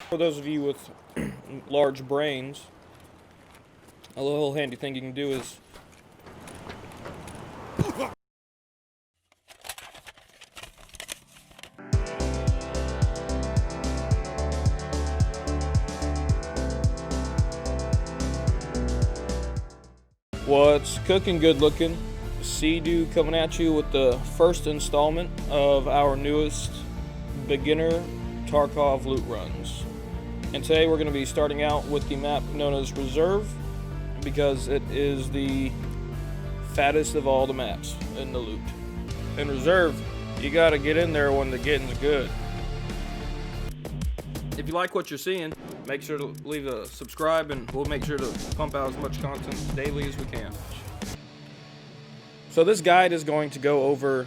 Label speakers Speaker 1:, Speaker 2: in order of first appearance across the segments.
Speaker 1: For those of you with large brains, a little handy thing you can do is what's cooking, good looking? Sea-Doo coming at you with the first installment of our newest beginner Tarkov loot runs. And today we're going to be starting out with the map known as Reserve, because it is the fattest of all the maps in the loot. In Reserve, you got to get in there when the getting's good. If you like what you're seeing, make sure to leave a subscribe, and we'll make sure to pump out as much content daily as we can. So this guide is going to go over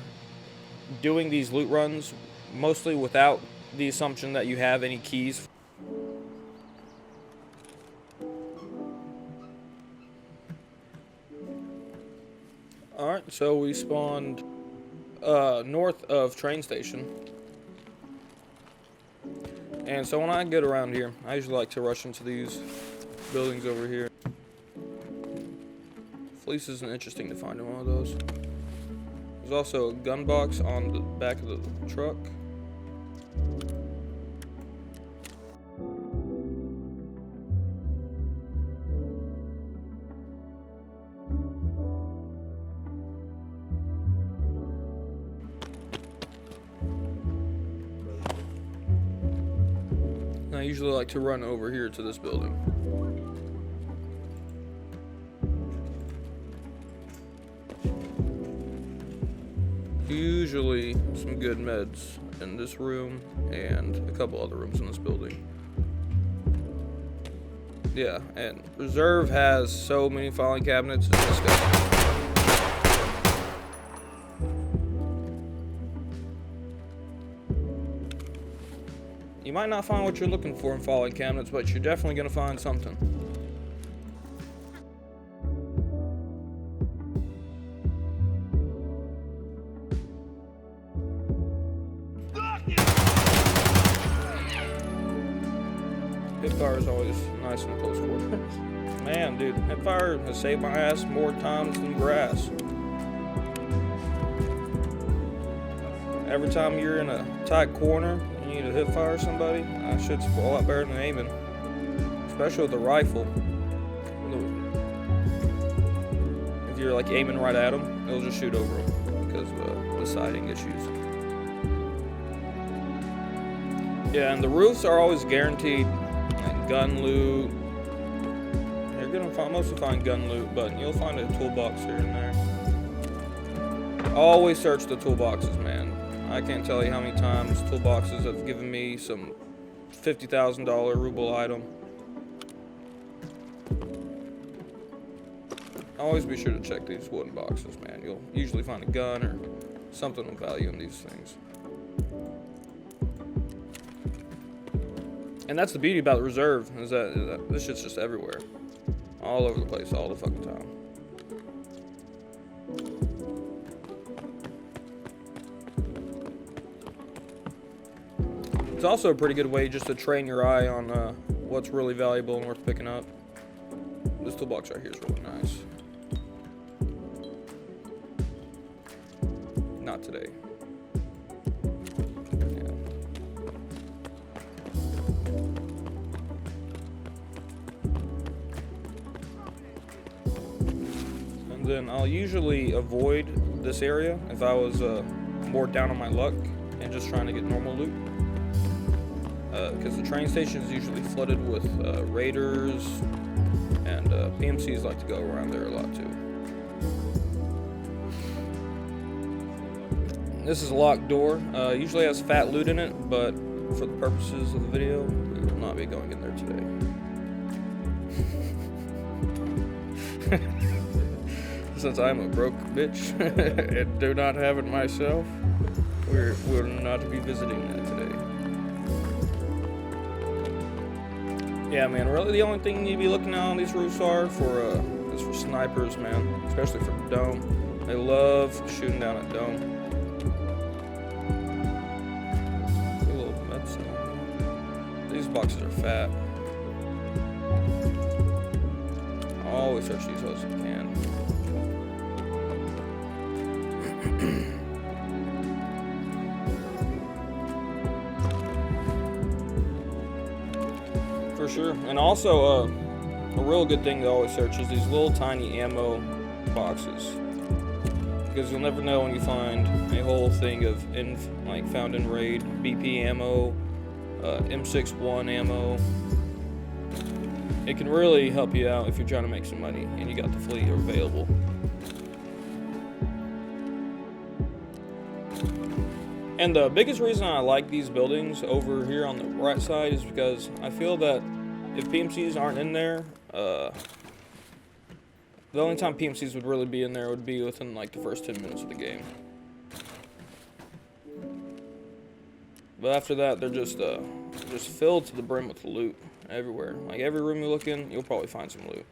Speaker 1: doing these loot runs mostly without the assumption that you have any keys. Alright, so we spawned north of train station. And so when I get around here, I usually like to rush into these buildings over here. Fleece isn't interesting to find in one of those. There's also a gun box on the back of the truck. I usually like to run over here to this building. Usually some good meds in this room and a couple other rooms in this building. Yeah, and Reserve has so many filing cabinets, it's disgusting. You might not find what you're looking for in filing cabinets, but you're definitely going to find something. Hipfire is always nice in close quarters. Man, dude, hipfire has saved my ass more times than grass. Every time you're in a tight corner, you need to hipfire somebody, that shit's a lot better than aiming. Especially with a rifle. If you're like aiming right at them, it'll just shoot over them because of the sighting issues. Yeah, and the roofs are always guaranteed like gun loot. You're gonna mostly find gun loot, but you'll find a toolbox here and there. Always search the toolboxes, man. I can't tell you how many times toolboxes have given me some $50,000 ruble item. Always be sure to check these wooden boxes, man. You'll usually find a gun or something of value in these things. And that's the beauty about the Reserve, is that this shit's just everywhere. All over the place, all the fucking time. It's also a pretty good way just to train your eye on what's really valuable and worth picking up. This toolbox right here is really nice. Not today. Yeah. And then I'll usually avoid this area if I was more down on my luck and just trying to get normal loot. Because the train station is usually flooded with raiders, and PMCs like to go around there a lot too. This is a locked door. Usually has fat loot in it, but for the purposes of the video, we will not be going in there today. Since I'm a broke bitch and do not have it myself, we're not to be visiting that today. Yeah, man, really the only thing you need to be looking at on these roofs is for snipers, man. Especially for the dome. They love shooting down at dome. A little medicine. These boxes are fat. Always search these holes if you can. For sure. And also, a real good thing to always search is these little tiny ammo boxes. Because you'll never know when you find a whole thing of found in raid, BP ammo, M61 ammo. It can really help you out if you're trying to make some money and you got the fleet available. And the biggest reason I like these buildings over here on the right side is because I feel that if PMCs aren't in there, the only time PMCs would really be in there would be within like the first 10 minutes of the game. But after that, they're just filled to the brim with loot everywhere. Like every room you look in, you'll probably find some loot.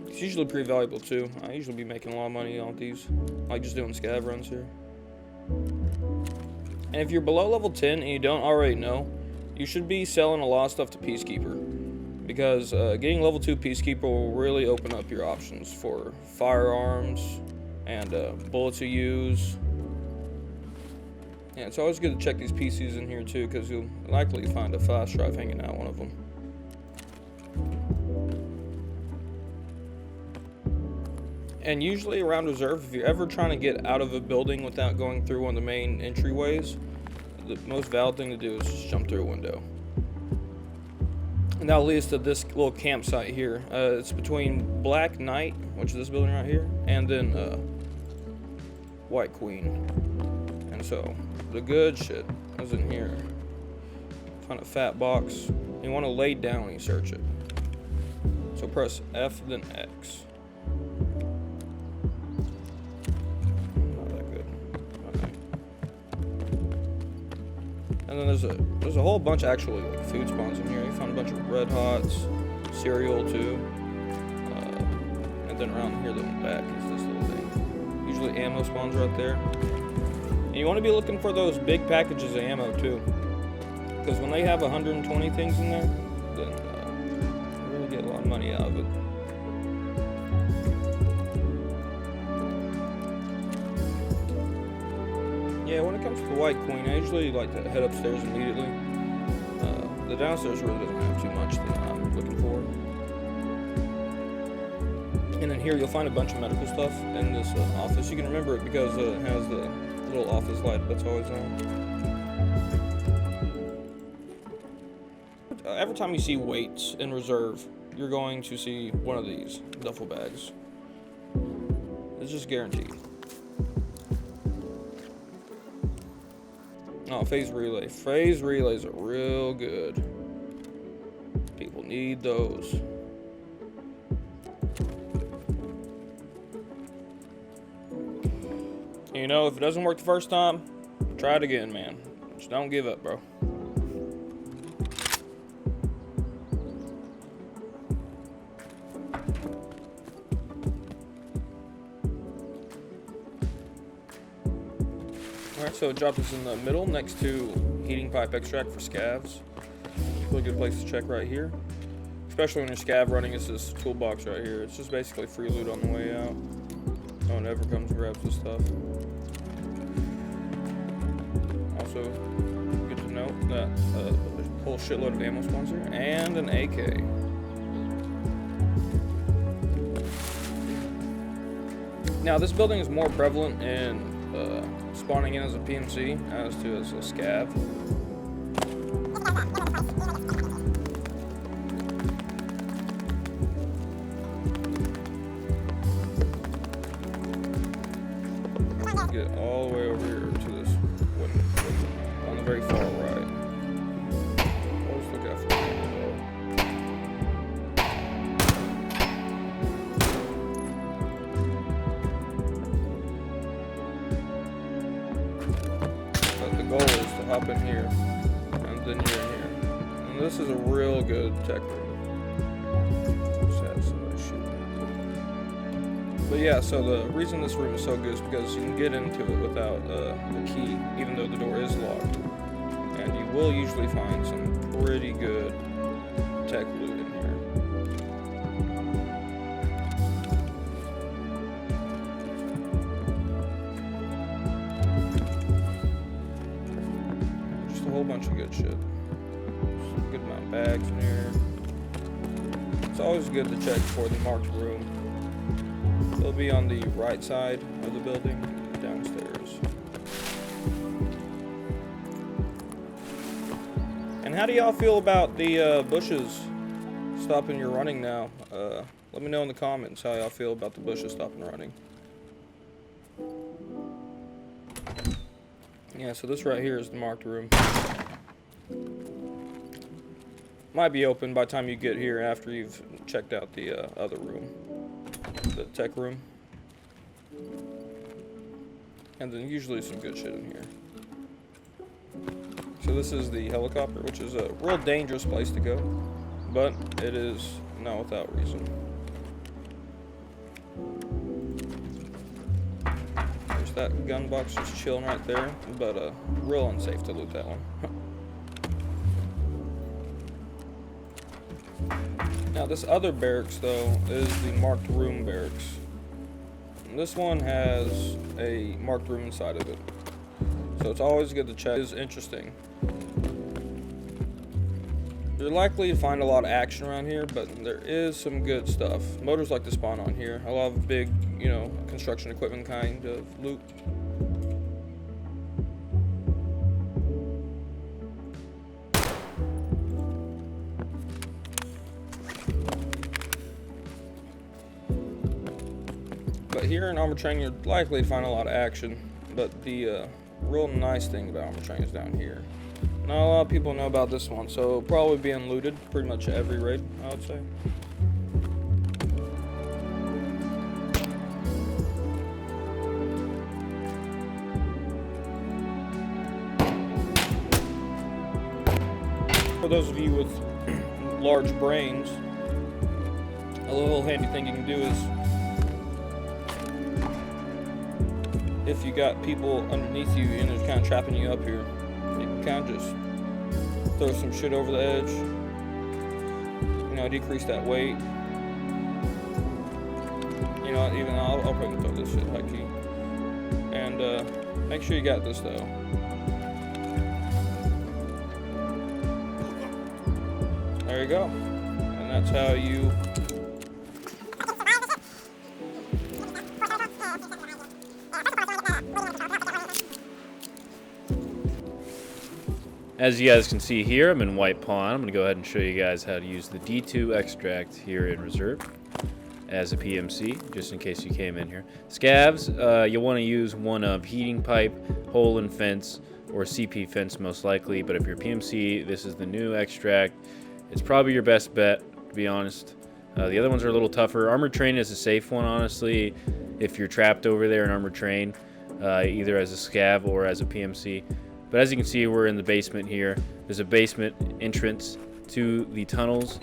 Speaker 1: It's usually pretty valuable too. I usually be making a lot of money on these, like just doing scav runs here. And if you're below level 10 and you don't already know, you should be selling a lot of stuff to Peacekeeper, because getting level 2 Peacekeeper will really open up your options for firearms and bullets to use. Yeah, it's always good to check these PCs in here too, because you'll likely find a flash drive hanging out one of them. And usually around reserve, if you're ever trying to get out of a building without going through one of the main entryways, the most valid thing to do is just jump through a window. And that'll lead us to this little campsite here. It's between Black Knight, which is this building right here, and then White Queen. And so the good shit is in here. Find a fat box. You want to lay down when you search it. So press F then X. And then there's a whole bunch of actually like food spawns in here. You find a bunch of Red Hots, cereal too, and then around here, the back is this little thing. Usually ammo spawns right there. And you want to be looking for those big packages of ammo too, because when they have 120 things in there, then you really get a lot of money out of it. Yeah, when it comes to the White Queen, I usually like to head upstairs immediately. The downstairs really doesn't have too much that I'm looking for. And in here, you'll find a bunch of medical stuff in this office. You can remember it because it has the little office light that's always on. Every time you see weights in reserve, you're going to see one of these duffel bags. It's just guaranteed. Oh, phase relay. Phase relays are real good. People need those. You know, if it doesn't work the first time, try it again, man. Just don't give up, bro. Alright, so drop this in the middle next to heating pipe extract for scavs. Really good place to check right here. Especially when you're scav running, it's this toolbox right here. It's just basically free loot on the way out. No one ever comes and grabs this stuff. Also, good to note that there's a whole shitload of ammo spawns here and an AK. Now, this building is more prevalent in spawning in as a PMC as to as a scav. Get all the way over here to this window on the very far right. Always look out for the window. But the goal is to hop in here, and then you're in here. And this is a real good tech room. Just have somebody shoot But yeah, so the reason this room is so good is because you can get into it without a key, even though the door is locked. And you will usually find some pretty good tech loot in here. Just a whole bunch of good shit. Just a good amount of bags in here. It's always good to check for the marked room. It'll be on the right side of the building, downstairs. And how do y'all feel about the bushes stopping your running now? Let me know in the comments how y'all feel about the bushes stopping running. Yeah, so this right here is the marked room. Might be open by the time you get here after you've checked out the other room, the tech room. And then usually some good shit in here. So this is the helicopter, which is a real dangerous place to go, but it is not without reason. There's that gun box just chilling right there, but real unsafe to loot that one. Now this other barracks though is the marked room barracks. And this one has a marked room inside of it, so it's always good to check. It's interesting. You're likely to find a lot of action around here, but there is some good stuff. Motors like to spawn on here. A lot of big, you know, construction equipment kind of loot. But here in Armor Train, you're likely to find a lot of action. But the real nice thing about Armor Train is down here. Not a lot of people know about this one, so it'll probably being looted pretty much every raid, I would say. For those of you with large brains, a little handy thing you can do is, if you got people underneath you and they're kind of trapping you up here, you can kind of just throw some shit over the edge, you know, decrease that weight. You know, even I'll probably throw this shit high key. And make sure you got this though. There you go. And that's how you
Speaker 2: As you guys can see here, I'm in White Pawn. I'm going to go ahead and show you guys how to use the D2 extract here in Reserve as a PMC, just in case you came in here. Scavs, you'll want to use one of heating pipe, hole in fence, or CP fence most likely, but if you're PMC, this is the new extract. It's probably your best bet, to be honest. The other ones are a little tougher. Armored Train is a safe one, honestly, if you're trapped over there in Armored Train, either as a scav or as a PMC. But as you can see, we're in the basement here. There's a basement entrance to the tunnels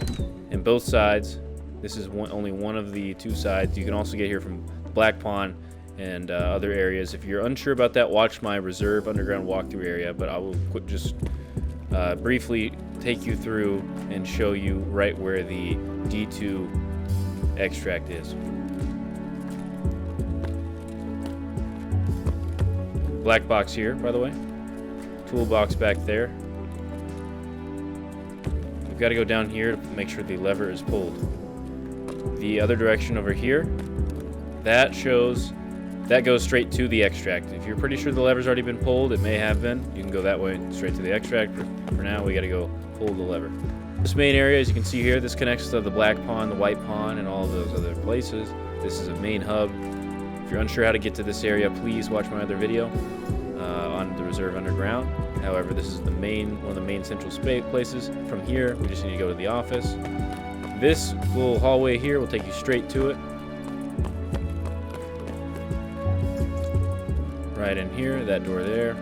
Speaker 2: in both sides. This is only one of the two sides. You can also get here from Black Pawn and other areas. If you're unsure about that, watch my Reserve Underground walkthrough area, but I will just briefly take you through and show you right where the D2 extract is. Black box here, by the way. Toolbox back there. We've got to go down here to make sure the lever is pulled. The other direction over here, that goes straight to the extract. If you're pretty sure the lever's already been pulled, it may have been. You can go that way straight to the extract. For now, we got to go pull the lever. This main area, as you can see here, this connects to the Black Pawn, the White Pawn, and all of those other places. This is a main hub. If you're unsure how to get to this area, please watch my other video on the Reserve Underground. However, this is one of the main central places. From here, we just need to go to the office. This little hallway here will take you straight to it. Right in here, that door there.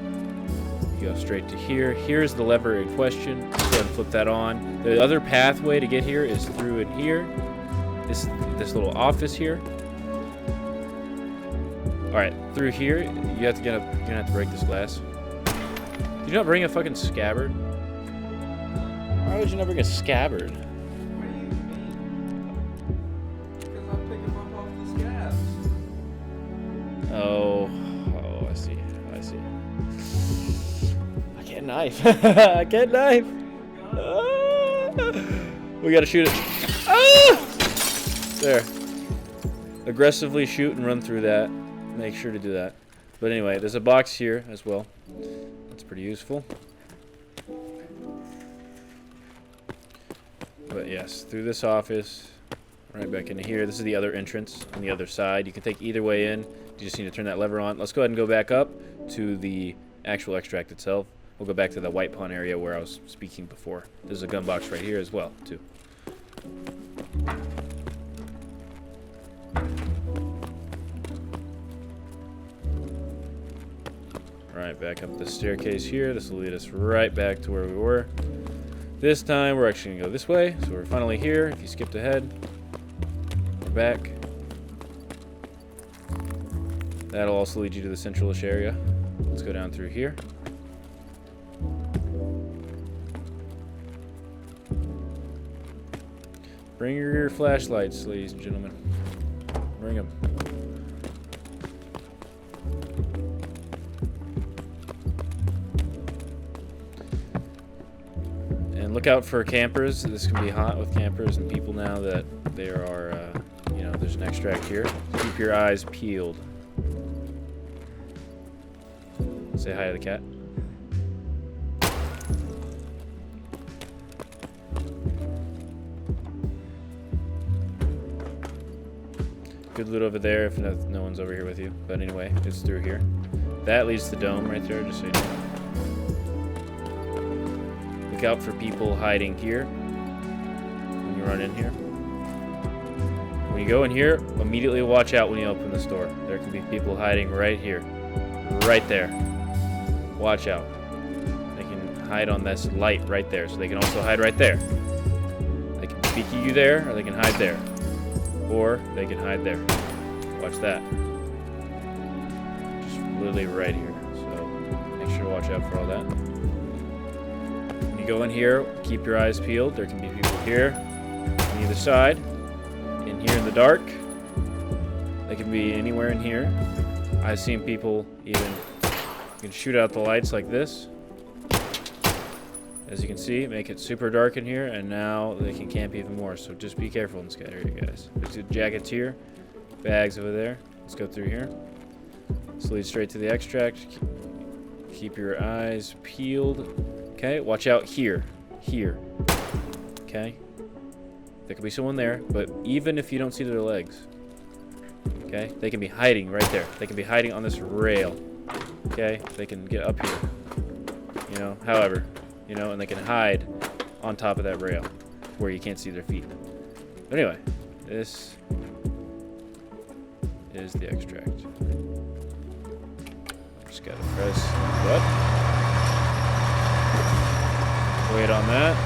Speaker 2: You go straight to here. Here's the lever in question. Go ahead and flip that on. The other pathway to get here is through in here. This little office here. Alright, through here, you have to get up. You're gonna have to break this glass. Did you not bring a fucking scabbard? Why would you not bring a scabbard?
Speaker 1: What do you mean? Because I'm picking up off the scabs.
Speaker 2: Oh, I see. I can't knife. I can't knife. We gotta shoot it. There. Aggressively shoot and run through that. Make sure to do that. But anyway, there's a box here as well. That's pretty useful. But yes, through this office, right back into here. This is the other entrance on the other side. You can take either way in. You just need to turn that lever on. Let's go ahead and go back up to the actual extract itself. We'll go back to the white pawn area where I was speaking before. There's a gun box right here as well, too. Alright, back up the staircase here. This will lead us right back to where we were. This time, we're actually going to go this way. So we're finally here. If you skipped ahead, we're back. That'll also lead you to the central-ish area. Let's go down through here. Bring your flashlights, ladies and gentlemen. Bring them. And look out for campers. This can be hot with campers and people now that there are, there's an extract here. Keep your eyes peeled. Say hi to the cat. Good loot over there if no one's over here with you. But anyway, it's through here. That leads to the dome right there, just so you know. Look out for people hiding here when you run in here. When you go in here, immediately watch out when you open this door. There can be people hiding right here. Right there. Watch out. They can hide on this light right there, so they can also hide right there. They can peek at you there, or they can hide there. Or they can hide there. Watch that. Just literally right here. So make sure to watch out for all that. When you go in here, keep your eyes peeled. There can be people here on either side. In here in the dark. They can be anywhere in here. I've seen people even can shoot out the lights like this. As you can see, make it super dark in here, and now they can camp even more. So just be careful in this area, guys. There's jackets here, bags over there. Let's go through here. This leads straight to the extract. Keep your eyes peeled. Okay, watch out here. Here. Okay? There could be someone there, but even if you don't see their legs, okay, they can be hiding right there. They can be hiding on this rail. Okay? They can get up here. However. And they can hide on top of that rail where you can't see their feet. But anyway, this is the extract. Just gotta press the button. Wait on that.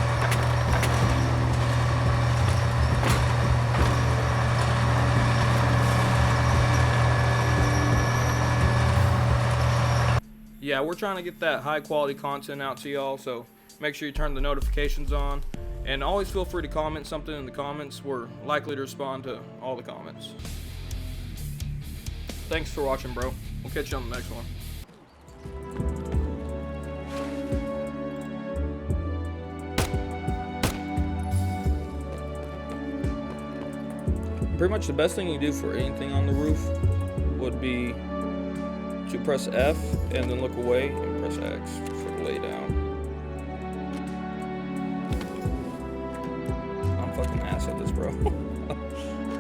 Speaker 1: Yeah, we're trying to get that high quality content out to y'all, so make sure you turn the notifications on. And always feel free to comment something in the comments. We're likely to respond to all the comments. Thanks for watching, bro. We'll catch you on the next one. Pretty much the best thing you do for anything on the roof would be to press F and then look away and press X for the lay down. I'm fucking ass at this, bro.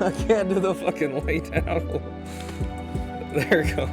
Speaker 1: I can't do the fucking lay down. There we go.